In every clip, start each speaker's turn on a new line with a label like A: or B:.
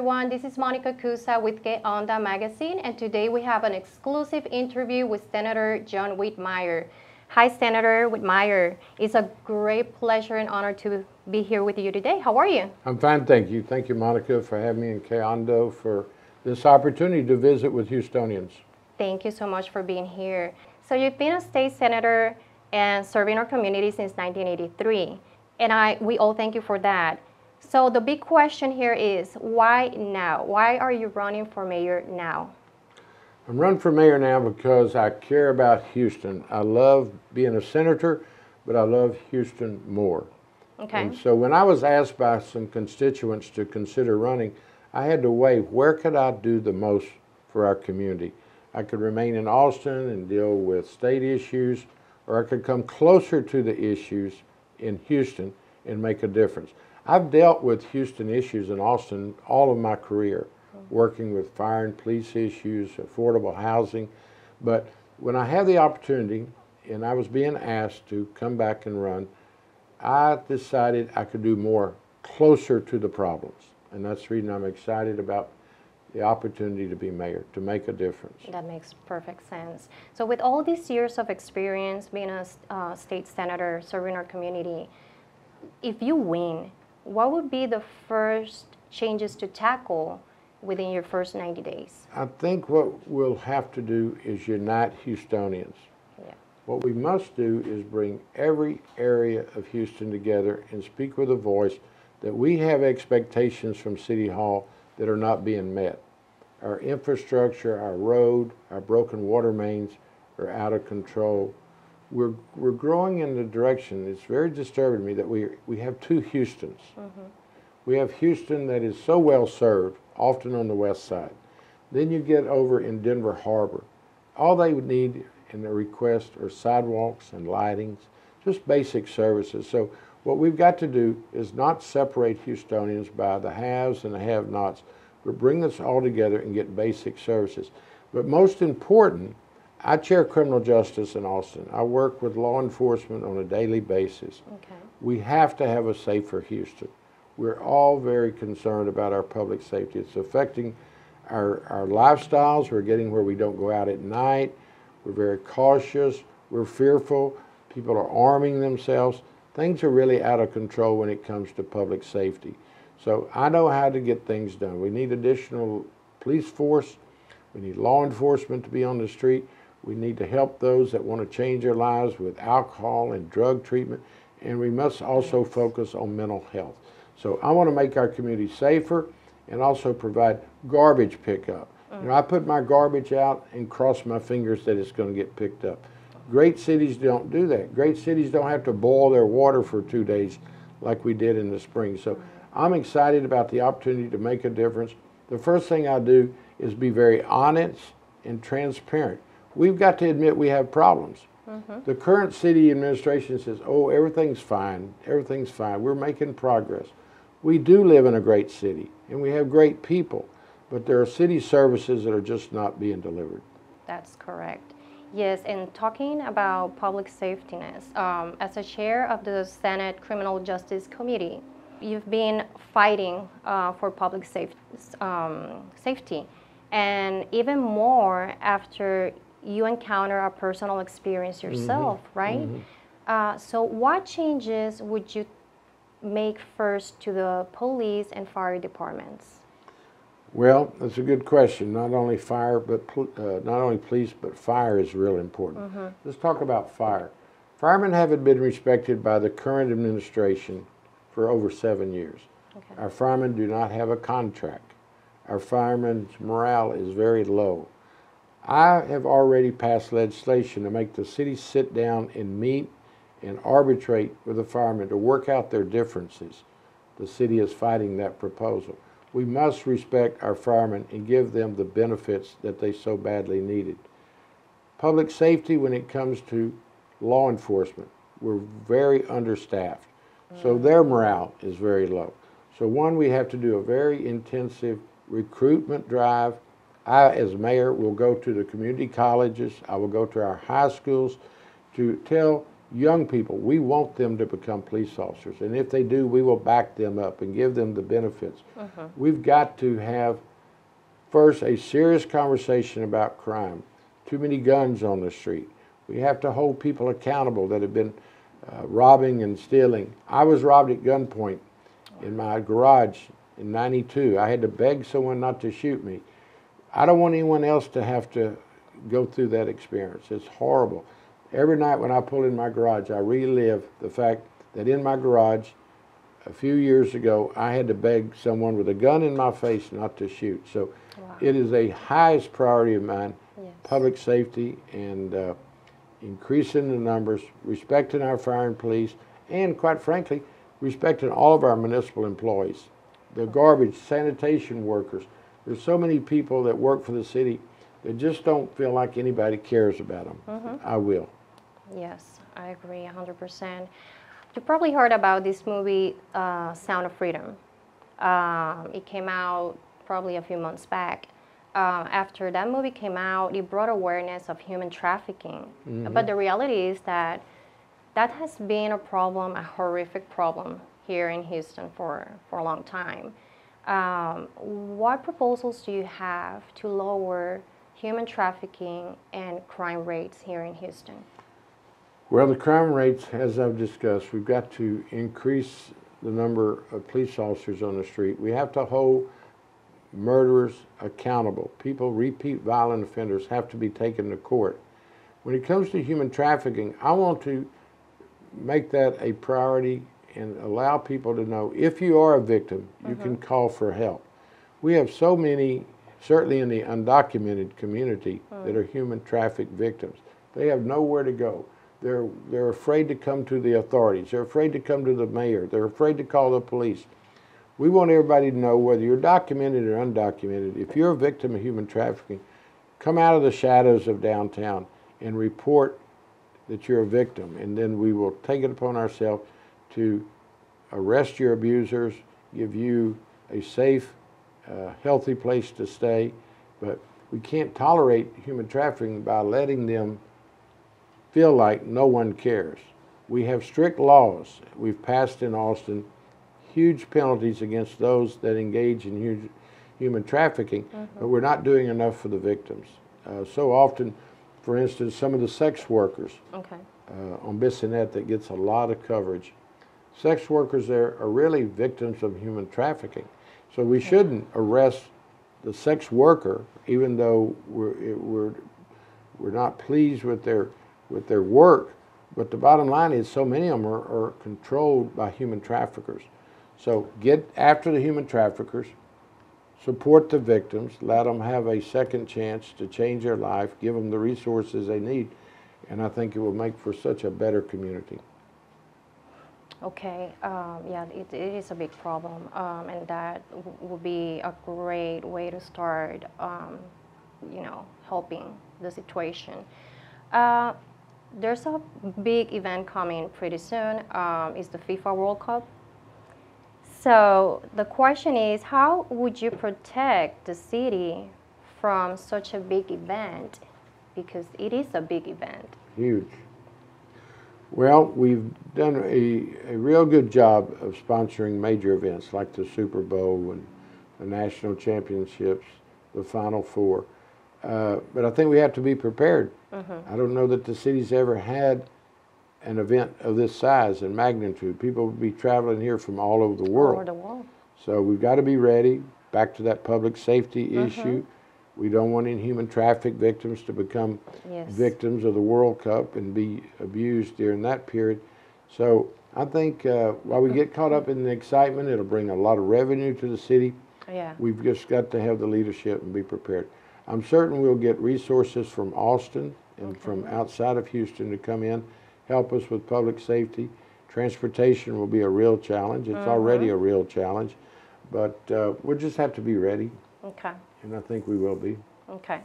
A: everyone. This is Monica Cusa with Que Onda Magazine, and today we have an exclusive interview with Senator John Whitmire. Hi, Senator Whitmire. It's a great pleasure and honor to be here with you today. How are you?
B: I'm fine, thank you. Thank you, Monica, for having me in Que Onda for this opportunity to visit with Houstonians.
A: Thank you so much for being here. So you've been a state senator and serving our community since 1983, and we all thank you for that. So the big question here is, why now? Why are you running for mayor now?
B: I'm running for mayor now because I care about Houston. I love being a senator, but I love Houston more.
A: Okay.
B: And so when I was asked by some constituents to consider running, I had to weigh where could I do the most for our community. I could remain in Austin and deal with state issues, or I could come closer to the issues in Houston and make a difference. I've dealt with Houston issues in Austin all of my career, working with fire and police issues, affordable housing. But when I had the opportunity and I was being asked to come back and run, I decided I could do more closer to the problems. And that's the reason I'm excited about the opportunity to be mayor, to make a difference.
A: That makes perfect sense. So with all these years of experience being a state senator, serving our community, if you win, what would be the first changes to tackle within your first 90 days?
B: I think what we'll have to do is unite Houstonians.
A: Yeah.
B: What we must do is bring every area of Houston together and speak with a voice that we have expectations from City Hall that are not being met. Our infrastructure, our road, our broken water mains are out of control. We're growing in the direction, it's very disturbing to me that we have two Houstons. Mm-hmm. We have Houston that is so well served, often on the west side. Then you get over in Denver Harbor. All they would need in their request are sidewalks and lightings, just basic services. So what we've got to do is not separate Houstonians by the haves and the have-nots, but bring us all together and get basic services. But most important, I chair criminal justice in Austin. I work with law enforcement on a daily basis.
A: Okay.
B: We have to have a safer Houston. We're all very concerned about our public safety. It's affecting our lifestyles. We're getting where we don't go out at night. We're very cautious. We're fearful. People are arming themselves. Things are really out of control when it comes to public safety. So I know how to get things done. We need additional police force. We need law enforcement to be on the street. We need to help those that want to change their lives with alcohol and drug treatment. And we must also focus on mental health. So I want to make our community safer and also provide garbage pickup. You know, I put my garbage out and cross my fingers that it's going to get picked up. Great cities don't do that. Great cities don't have to boil their water for 2 days like we did in the spring. So I'm excited about the opportunity to make a difference. The first thing I do is be very honest and transparent. We've got to admit we have problems. Mm-hmm. The current city administration says, oh, everything's fine, we're making progress. We do live in a great city, and we have great people, but there are city services that are just not being delivered.
A: That's correct. Yes, and talking about public safetyness, as a chair of the Senate Criminal Justice Committee, you've been fighting for public safety, and even more after you encounter a personal experience yourself, mm-hmm. right? Mm-hmm. So what changes would you make first to the police and fire departments?
B: Well, that's a good question. Not only fire, but not only police, but fire is really important. Mm-hmm. Let's talk about fire. Firemen haven't been respected by the current administration for over 7 years. Okay. Our firemen do not have a contract. Our firemen's morale is very low. I have already passed legislation to make the city sit down and meet and arbitrate with the firemen to work out their differences. The city is fighting that proposal. We must respect our firemen and give them the benefits that they so badly needed. Public safety, when it comes to law enforcement, we're very understaffed. So their morale is very low. So one, we have to do a very intensive recruitment drive. I, as mayor, will go to the community colleges. I will go to our high schools to tell young people, we want them to become police officers. And if they do, we will back them up and give them the benefits. We've got to have, first, a serious conversation about crime. Too many guns on the street. We have to hold people accountable that have been robbing and stealing. I was robbed at gunpoint in my garage in '92. I had to beg someone not to shoot me. I don't want anyone else to have to go through that experience. It's horrible. Every night when I pull in my garage, I relive the fact that in my garage a few years ago, I had to beg someone with a gun in my face not to shoot. So it is a highest priority of mine, public safety and increasing the numbers, respecting our fire and police, and quite frankly, respecting all of our municipal employees, the garbage, sanitation workers. There's so many people that work for the city that just don't feel like anybody cares about them. I will.
A: Yes, I agree 100%. You probably heard about this movie, Sound of Freedom. It came out probably a few months back. After that movie came out, it brought awareness of human trafficking. But the reality is that that has been a problem, a horrific problem here in Houston for a long time. What proposals do you have to lower human trafficking and crime rates here in Houston?
B: Well, the crime rates, as I've discussed, we've got to increase the number of police officers on the street. We have to hold murderers accountable. People, repeat violent offenders, have to be taken to court. When it comes to human trafficking, I want to make that a priority and allow people to know if you are a victim, you can call for help. We have so many, certainly in the undocumented community, that are human traffic victims. They have nowhere to go. They're afraid to come to the authorities. They're afraid to come to the mayor. They're afraid to call the police. We want everybody to know, whether you're documented or undocumented, if you're a victim of human trafficking, come out of the shadows of downtown and report that you're a victim, and then we will take it upon ourselves to arrest your abusers, give you a safe, healthy place to stay. But we can't tolerate human trafficking by letting them feel like no one cares. We have strict laws we've passed in Austin, huge penalties against those that engage in human trafficking, but we're not doing enough for the victims. So often, for instance, some of the sex workers on Bissonnette that gets a lot of coverage. Sex workers there are really victims of human trafficking. So we shouldn't arrest the sex worker, even though we're not pleased with their work. But the bottom line is, so many of them are controlled by human traffickers. So get after the human traffickers, support the victims, let them have a second chance to change their life, give them the resources they need, and I think it will make for such a better community.
A: Okay, yeah, it is a big problem, and that would be a great way to start, you know, helping the situation. There's a big event coming pretty soon. It's the FIFA World Cup. So the question is, how would you protect the city from such a big event? Because it is a big event.
B: Huge. Well, we've done a real good job of sponsoring major events like the Super Bowl and the national championships, the Final Four. But I think we have to be prepared. I don't know that the city's ever had an event of this size and magnitude. People will be traveling here from all over the world.
A: All over the world.
B: So we've got to be ready. Back to that public safety issue. We don't want any human traffic victims to become victims of the World Cup and be abused during that period. So I think while we get caught up in the excitement, it'll bring a lot of revenue to the city. We've just got to have the leadership and be prepared. I'm certain we'll get resources from Austin and from outside of Houston to come in, help us with public safety. Transportation will be a real challenge. It's already a real challenge, but we'll just have to be ready.
A: Okay.
B: And I think we will be.
A: Okay.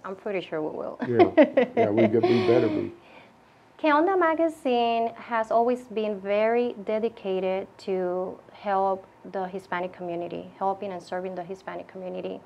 A: I'm pretty sure we will.
B: Yeah, we better be.
A: Que Onda Magazine has always been very dedicated to help the Hispanic community, helping and serving the Hispanic community.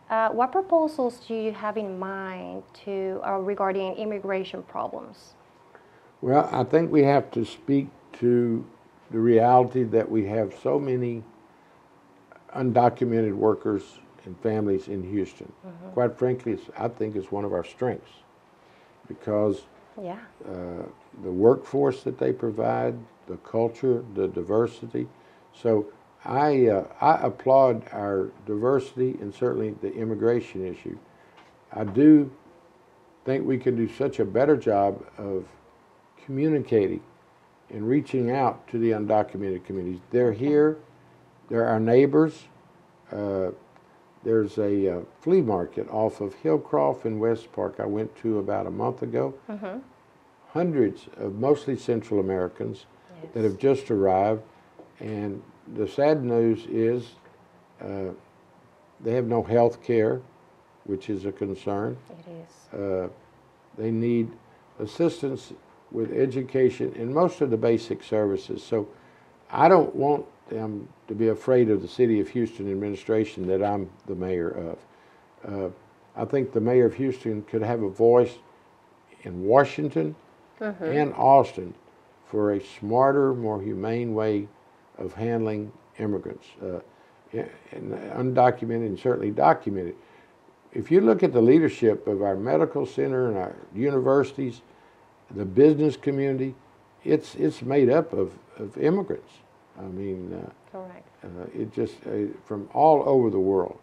A: What proposals do you have in mind to regarding immigration problems?
B: Well, I think we have to speak to the reality that we have so many undocumented workers and families in Houston. Quite frankly, I think it's one of our strengths because
A: Yeah.
B: the workforce that they provide, the culture, the diversity. So I applaud our diversity and certainly the immigration issue. I do think we can do such a better job of communicating and reaching out to the undocumented communities. They're here, they're our neighbors. There's a flea market off of Hillcroft in West Park I went to about a month ago. Hundreds of mostly Central Americans that have just arrived, and the sad news is they have no health care, which is a concern.
A: It is.
B: They need assistance with education and most of the basic services. So I don't want them to be afraid of the City of Houston administration that I'm the mayor of. I think the mayor of Houston could have a voice in Washington and Austin for a smarter, more humane way of handling immigrants, and undocumented and certainly documented. If you look at the leadership of our medical center and our universities, the business community, it's made up of immigrants. I mean,
A: Correct.
B: it just from all over the world.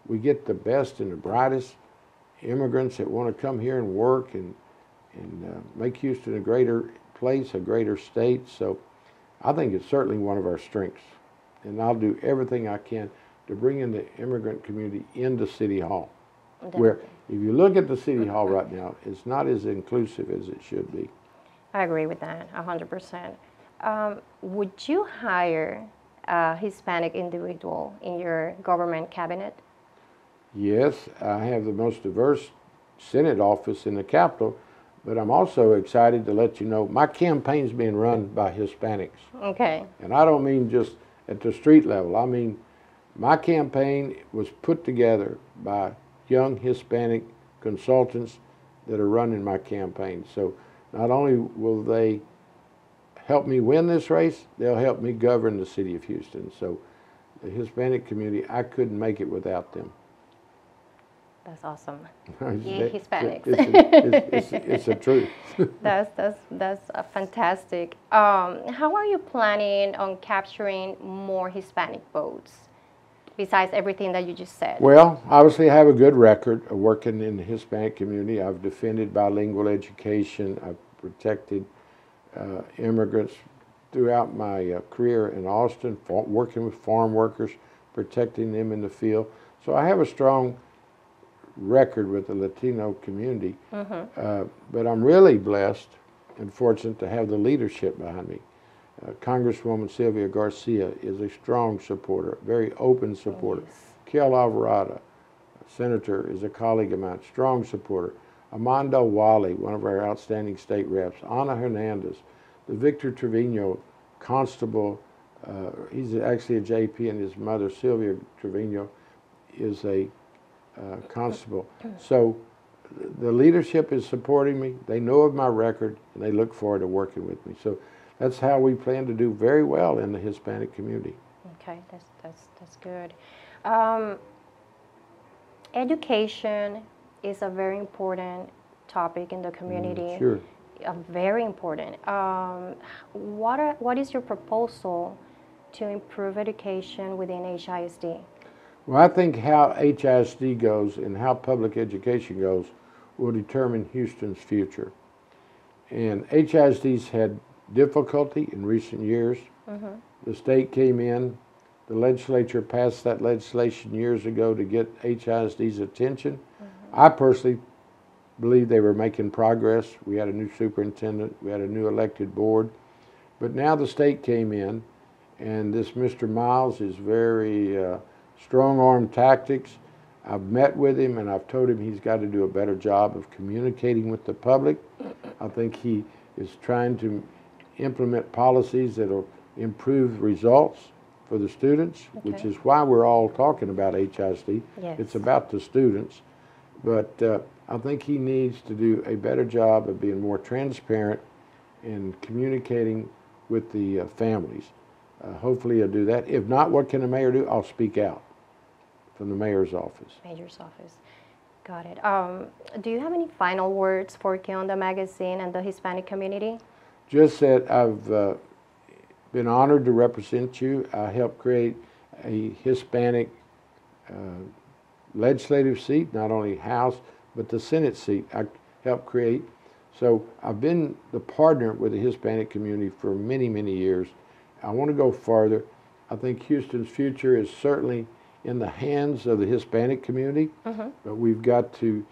B: We get the best and the brightest immigrants that want to come here and work and make Houston a greater place, a greater state. So I think it's certainly one of our strengths. And I'll do everything I can to bring in the immigrant community into City Hall.
A: Definitely.
B: Where if you look at the City Hall right now, it's not as inclusive as it should be.
A: I agree with that, 100%. Would you hire a Hispanic individual in your government cabinet?
B: Yes, I have the most diverse Senate office in the Capitol, but I'm also excited to let you know my campaign's being run by Hispanics.
A: Okay.
B: And I don't mean just at the street level. I mean, my campaign was put together by young Hispanic consultants that are running my campaign. So not only will they help me win this race, they'll help me govern the City of Houston. So the Hispanic community, I couldn't make it without them.
A: That's awesome.
B: It's-
A: Hispanics.
B: It's a truth.
A: That's fantastic. How are you planning on capturing more Hispanic votes, besides everything that you just said?
B: Well, obviously I have a good record of working in the Hispanic community. I've defended bilingual education. I've protected immigrants throughout my career in Austin, working with farm workers, protecting them in the field. So I have a strong record with the Latino community, but I'm really blessed and fortunate to have the leadership behind me. Congresswoman Sylvia Garcia is a strong supporter, very open supporter. Kel Alvarado, senator, is a colleague of mine, strong supporter. Armando Wally, one of our outstanding state reps. Ana Hernandez, the Victor Trevino constable, he's actually a JP, and his mother, Sylvia Trevino, is a constable. So the leadership is supporting me. They know of my record, and they look forward to working with me. So that's how we plan to do very well in the Hispanic community.
A: Okay, that's good. Education is a very important topic in the community.
B: Sure.
A: Very important. What is your proposal to improve education within HISD?
B: Well, I think how HISD goes and how public education goes will determine Houston's future. And HISD's had difficulty in recent years. The state came in, the legislature passed that legislation years ago to get HISD's attention. I personally believe they were making progress. We had a new superintendent, we had a new elected board. But now the state came in, and this Mr. Miles is very strong-arm tactics. I've met with him and I've told him he's got to do a better job of communicating with the public. I think he is trying to implement policies that will improve results for the students, which is why we're all talking about HISD.
A: Yes.
B: It's about the students. But I think he needs to do a better job of being more transparent and communicating with the families. Hopefully I'll do that. If not, what can the mayor do? I'll speak out from the mayor's office.
A: Mayor's office. Got it. Do you have any final words for Que Onda Magazine and the Hispanic community?
B: Just that I've been honored to represent you. I helped create a Hispanic legislative seat, not only House, but the Senate seat I helped create. So I've been the partner with the Hispanic community for many, many years. I want to go farther. I think Houston's future is certainly in the hands of the Hispanic community, but we've got to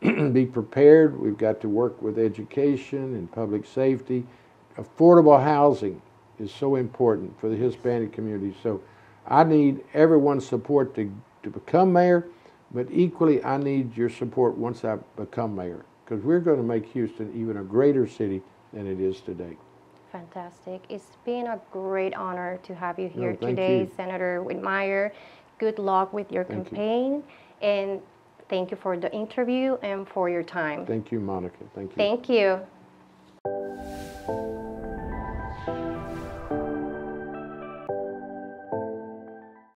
B: be prepared. We've got to work with education and public safety. Affordable housing is so important for the Hispanic community. So I need everyone's support to become mayor, but equally I need your support once I become mayor, because we're going to make Houston even a greater city than it is today.
A: Fantastic. It's been a great honor to have you here
B: thank
A: today,
B: you.
A: Senator Whitmire. Good luck with your campaign, and thank you for the interview and for your time.
B: Thank you, Monica. Thank you.
A: Thank you.